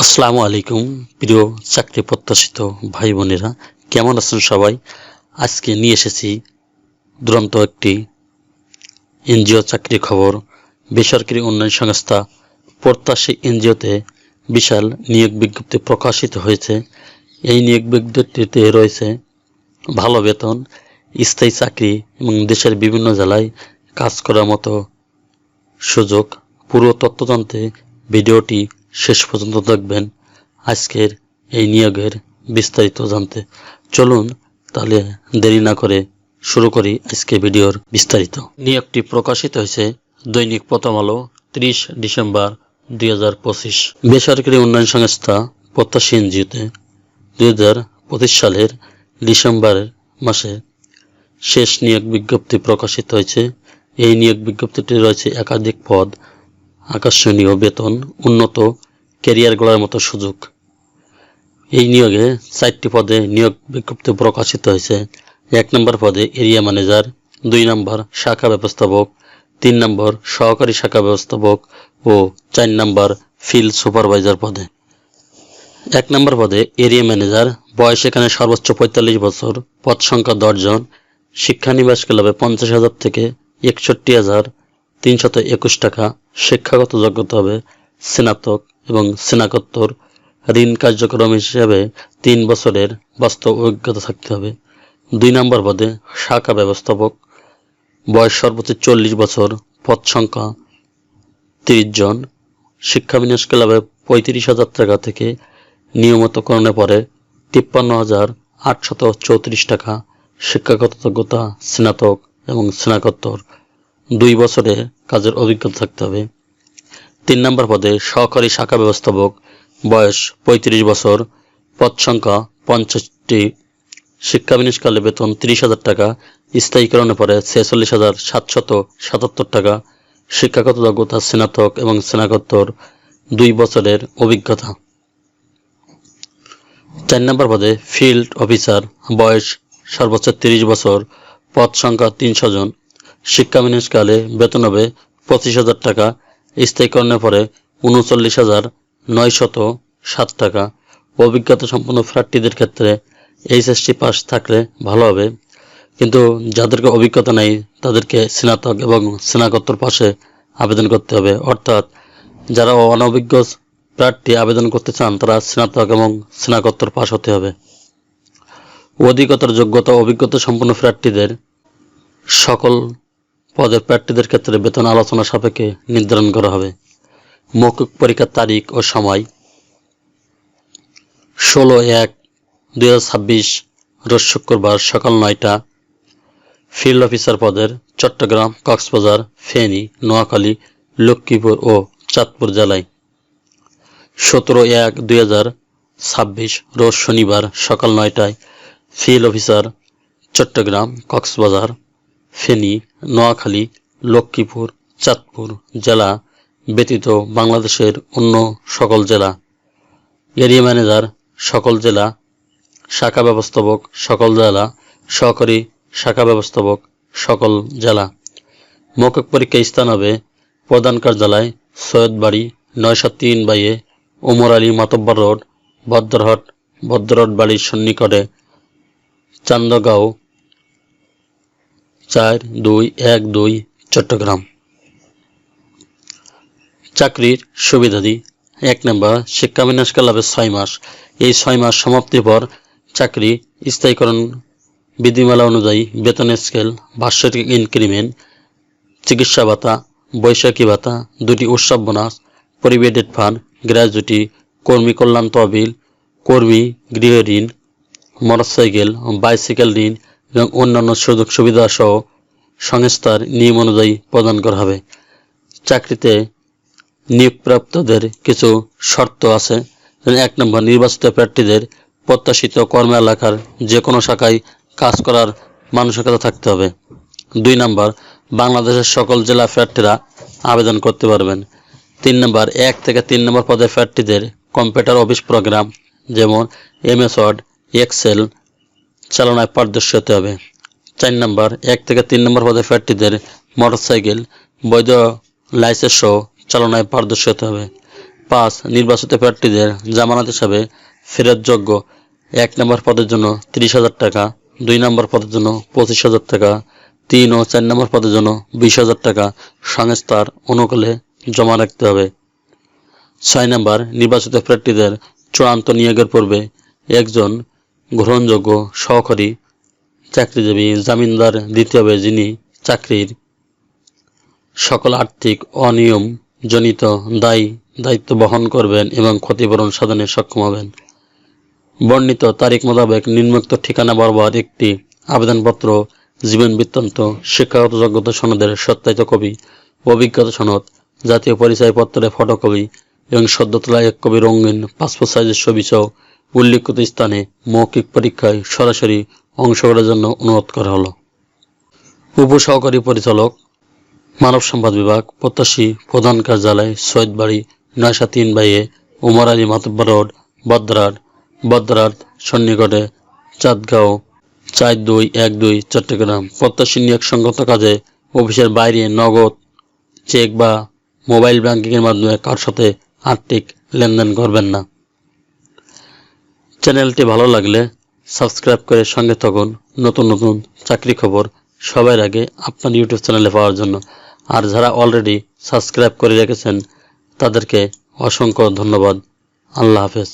আসসালামু আলাইকুম প্রিয় চাকরি প্রত্যাশিত ভাই বোনেরা, কেমন আছেন সবাই? আজকে নিয়ে এসেছি দুরন্ত একটি এনজিও চাকরির খবর। বেসরকারি উন্নয়ন সংস্থা প্রত্যাশী এনজিওতে বিশাল নিয়োগ বিজ্ঞপ্তি প্রকাশিত হয়েছে। এই নিয়োগ বিজ্ঞপ্তিতে রয়েছে ভালো বেতন, স্থায়ী চাকরি এবং দেশের বিভিন্ন জেলায় কাজ করার মতো সুযোগ। পুরো তথ্য জানতে ভিডিওটি শেষ পর্যন্ত দেখবেন। আজকের এই নিয়োগের বিস্তারিত জানতে চলুন তাহলে দেরি না করে শুরু করি আজকে ভিডিওর বিস্তারিত। নিয়োগটি প্রকাশিত হয়েছে দৈনিক প্রথম আলো 30 ডিসেম্বর 2025। বেসরকারি উন্নয়ন সংস্থা প্রত্যাশী এনজিওতে 2025 সালের ডিসেম্বর মাসে শেষ নিয়োগ বিজ্ঞপ্তি প্রকাশিত হয়েছে। এই নিয়োগ বিজ্ঞপ্তিতে রয়েছে একাধিক পদ, আকর্ষণীয় বেতন, উন্নত ক্যারিয়ার গড়ার মতো সুযোগ। এই নিয়োগে 4টি পদে নিয়োগ বিজ্ঞপ্তি প্রকাশিত হয়েছে। 1 নম্বর পদে এরিয়া ম্যানেজার, 2 নম্বর শাখা ব্যবস্থাপক, 3 নম্বর সহকারী শাখা ব্যবস্থাপক ও 4 নম্বর ফিল্ড সুপারভাইজার পদে। 1 নম্বর পদে এরিয়া ম্যানেজার, বয়স এখানে সর্বোচ্চ 45 বছর, পদ সংখ্যা 10 জন, শিক্ষানিবাস ক্লাবে 50,000 থেকে 61,321 টাকা, শিক্ষাগত যোগ্যতা হবে স্নাতক এবং স্নাতকোত্তর, ঋণ কার্যক্রম হিসেবে 3 বছরের বাস্তব অভিজ্ঞতা থাকতে হবে। 2 নম্বর পদে শাখা ব্যবস্থাপক, বয়স সর্বোচ্চ 40 বছর, পদ সংখ্যা 30 জন, শিক্ষাবিন্যাস ক্লাবে 35,000 টাকা থেকে নিয়মিতকরণে পরে 53,834 টাকা, শিক্ষাগত যোগ্যতা স্নাতক এবং স্নাতকোত্তর, 2 বছরের কাজের অভিজ্ঞতা থাকতে হবে। 3 নম্বর পদে সহকারী শাখা ব্যবস্থাপক, বয়স 35 বছর, পদ সংখ্যা 50টি, শিক্ষাবিন্যাসকালে বেতন 30,000 টাকা, স্থায়ীকরণে পরে 46,777 টাকা, শিক্ষাগত যোগ্যতা স্নাতক এবং স্নাতকোত্তর, 2 বছরের অভিজ্ঞতা। 4 নম্বর পদে ফিল্ড অফিসার, বয়স সর্বোচ্চ 30 বছর, পদ সংখ্যা 300 জন, শিক্ষাবিন্যাসকালে বেতন হবে 25,000 টাকা, স্থায়ীকরণের পরে 39,907 টাকা। অভিজ্ঞতা সম্পন্ন প্রার্থীদের ক্ষেত্রে এইচএসসি পাস থাকলে ভালো হবে, কিন্তু যাদেরকে অভিজ্ঞতা নেই তাদেরকে স্নাতক এবং স্নাতকোত্তর পাশে আবেদন করতে হবে। অর্থাৎ যারা অনভিজ্ঞ প্রার্থী আবেদন করতে চান তারা স্নাতক এবং স্নাতকোত্তর পাস হতে হবে। অধিকতর যোগ্যতা অভিজ্ঞতা সম্পন্ন প্রার্থীদের সকল পদের প্রার্থীদের ক্ষেত্রে বেতন আলোচনা সাপেক্ষে নির্ধারণ করা হবে। মৌখিক পরীক্ষার তারিখ ও সময় 16/1/2026 রোজ শুক্রবার সকাল 9টা। ফিল্ড অফিসার পদের চট্টগ্রাম, কক্সবাজার, ফেনী, নোয়াখালী, লক্ষ্মীপুর ও চাঁদপুর জেলায়। 17/1/2026 রোজ শনিবার সকাল 9টায় ফিল্ড অফিসার চট্টগ্রাম, কক্সবাজার, ফেনী, নোয়াখালী, লক্ষ্মীপুর, চাঁদপুর জেলা ব্যতীত বাংলাদেশের অন্য সকল জেলা। এরিয়া ম্যানেজার সকল জেলা, শাখা ব্যবস্থাপক সকল জেলা, সহকারী শাখা ব্যবস্থাপক সকল জেলা। মৌখিক পরীক্ষা স্থান হবে প্রধান কার্যালয়, সৈয়দবাড়ি, 903/এ, ওমর আলী মাতব্বর রোড, ভদ্ররোড বাড়ির সন্নিকটে, চান্দগাঁও 4212 চট্টগ্রাম। চাকরির সুবিধাদি: 1 নম্বর শিক্ষাবিন্যাস ক্লাবে 6 মাস। এই 6 মাস সমাপ্তির পর চাকরি স্থায়ীকরণ বিধিমালা অনুযায়ী বেতন স্কেল, বার্ষিক ইনক্রিমেন্ট, চিকিৎসা ভাতা, বৈশাখী ভাতা, 2টি উৎসব বোনাস, প্রভিডেন্ট ফান্ড, গ্র্যাচুইটি, কর্মী কল্যাণ তহবিল, কর্মী গৃহ ঋণ, মোটরসাইকেল, বাইসাইকেল ঋণ এবং অন্যান্য সুযোগ সুবিধা সহ সংস্থার নিয়ম অনুযায়ী প্রদান করা হবে। চাকরিতে নিয়োগপ্রাপ্তদের কিছু শর্ত আছে। 1 নম্বর নির্বাচিত প্রার্থীদের প্রত্যাশিত কর্ম এলাকার যে কোনো শাখায় কাজ করার মানসিকতা থাকতে হবে। 2 নম্বর বাংলাদেশের সকল জেলা প্রার্থীরা আবেদন করতে পারবেন। 3 নম্বর 1 থেকে 3 নম্বর পদের প্রার্থীদের কম্পিউটার অফিস প্রোগ্রাম যেমন MS ওয়ার্ড, এক্সেল চালনায় পারদর্শী হতে হবে। 4 নম্বর 1 থেকে 3 নম্বর পদের প্রার্থীদের মোটরসাইকেল বৈধ লাইসেন্স সহ চালনায় পারদর্শী হতে হবে। 5 নির্বাচিত প্রার্থীদের জামানত হিসাবে ফেরতযোগ্য 1 নম্বর পদের জন্য 30,000 টাকা, 2 নম্বর পদের জন্য 25,000 টাকা, 3 ও 4 নম্বর পদের জন্য 20,000 টাকা সংস্থার অনুকূলে জমা রাখতে হবে। 6 নম্বর নির্বাচিত প্রার্থীদের চূড়ান্ত নিয়োগের পূর্বে একজন গ্রহণযোগ্য সহকারী চাকরিজীবী জামিনদার দিতে হবে, যিনি চাকরির সকল আর্থিক অনিয়ম জনিত দায়িত্ব বহন করবেন এবং ক্ষতিপূরণ সাধনে সক্ষম হবেন। বর্ণিত তারিখ মোতাবেক নিম্নোক্ত ঠিকানা বরাবর একটি আবেদনপত্র, জীবন বৃত্তান্ত, শিক্ষাগত যোগ্যতা সনদের সত্যায়িত কপি, অভিজ্ঞতা সনদ, জাতীয় পরিচয়পত্রের ফটোকপি এবং সদ্য তোলা 1 কপি রঙিন পাসপোর্ট সাইজের ছবি সহ উল্লিখিত স্থানে মৌখিক পরীক্ষায় সরাসরি অংশগ্রহণের জন্য অনুরোধ করা হলো। উপসহকারী পরিচালক, মানব সম্পদ বিভাগ, প্রত্যাশী, প্রধান কার্যালয়, সৈয়দবাড়ি 9-3/A, উমর আলী মাতব্বর রোড, বদ্রাট সন্নিকটে, চাঁদগাঁও 4212, চট্টগ্রাম। প্রত্যাশী নিয়োগ সংক্রান্ত কাজে অফিসের বাইরে নগদ, চেক বা মোবাইল ব্যাংকিংয়ের মাধ্যমে কারোর সাথে আর্থিক লেনদেন করবেন না। চ্যানেলটি ভালো লাগলে সাবস্ক্রাইব করে সঙ্গে থাকুন নতুন নতুন চাকরি খবর সবার আগে আপনার ইউটিউব চ্যানেলে পাওয়ার জন্য। আর যারা অলরেডি সাবস্ক্রাইব করে রেখেছেন তাদেরকে অসংখ্য ধন্যবাদ। আল্লাহ হাফেজ।